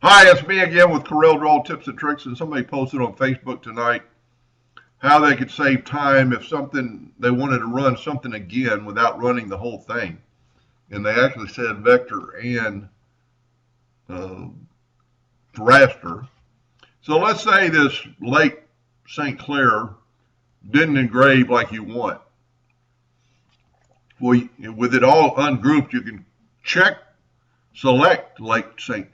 Hi, it's me again with Corel Draw Tips and Tricks, and somebody posted on Facebook tonight how they could save time if something they wanted to run something again without running the whole thing. And they actually said vector and uh, raster. So let's say this Lake St. Clair didn't engrave like you want. Well, with it all ungrouped, you can select Lake St.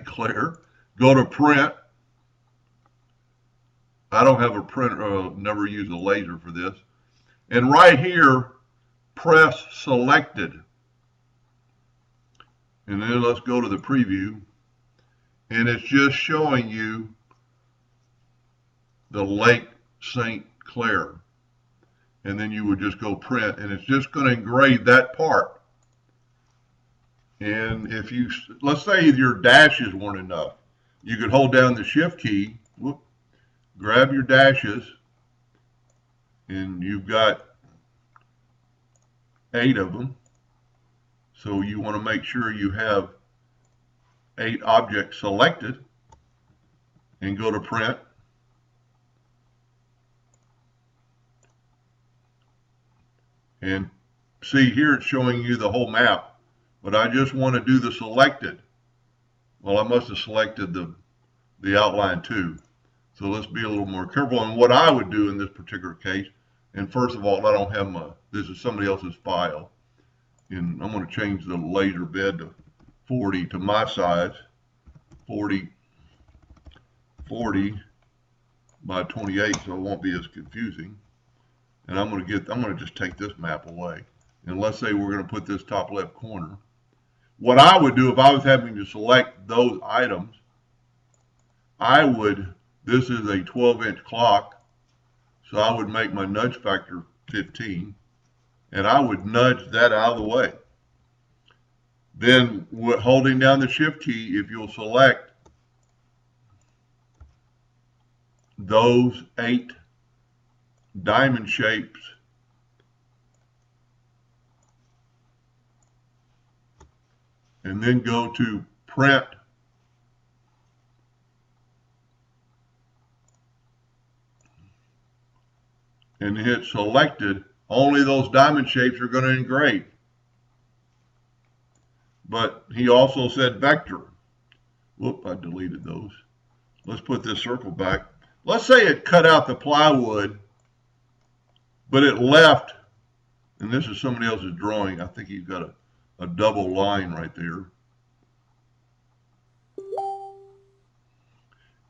Clair, go to print. I don't have a printer, never used a laser for this. And right here, press selected. And then let's go to the preview. And it's just showing you the Lake St. Clair. And then you would just go print, and it's just going to engrave that part. And if you, let's say your dashes weren't enough, you could hold down the shift key, grab your dashes, and you've got 8 of them. So you want to make sure you have 8 objects selected, and go to print. And see here it's showing you the whole map, but I just want to do the selected. Well, I must have selected the outline too. So let's be a little more careful. And what I would do in this particular case, and first of all, I don't have this is somebody else's file. And I'm going to change the laser bed to 40 to my size, 40 by 28, so it won't be as confusing. And I'm going to just take this map away. And let's say we're going to put this top left corner. What I would do if I was having to select those items, this is a 12-inch clock, so I would make my nudge factor 15, and I would nudge that out of the way. Then holding down the shift key, if you'll select those 8 diamond shapes, and then go to print, and hit selected, only those diamond shapes are going to engrave. But he also said vector. Whoop, I deleted those. Let's put this circle back. Let's say it cut out the plywood, but it left, and this is somebody else's drawing. I think he's got a double line right there.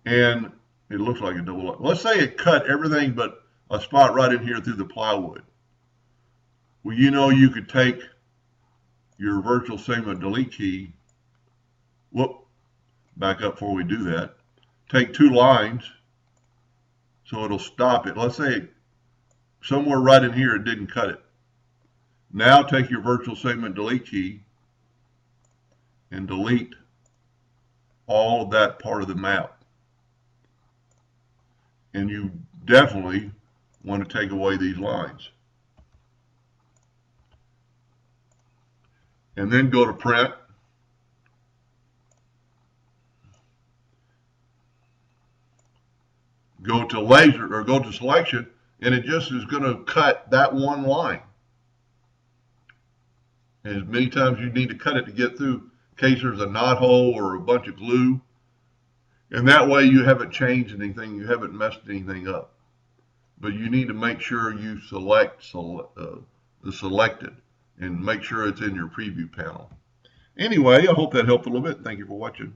And it looks like a double line. Let's say it cut everything but a spot right in here through the plywood. Well, you know, you could take your virtual segment delete key, back up before we do that, take 2 lines so it'll stop it. Let's say somewhere right in here it didn't cut it. Now take your virtual segment delete key and delete all of that part of the map. And you definitely want to take away these lines. And then go to print. Go to laser or go to selection, and it just is going to cut that one line. And as many times you need to cut it to get through, in case there's a knot hole or a bunch of glue. And that way you haven't changed anything, you haven't messed anything up. But you need to make sure you select the selected and make sure it's in your preview panel. Anyway, I hope that helped a little bit. Thank you for watching.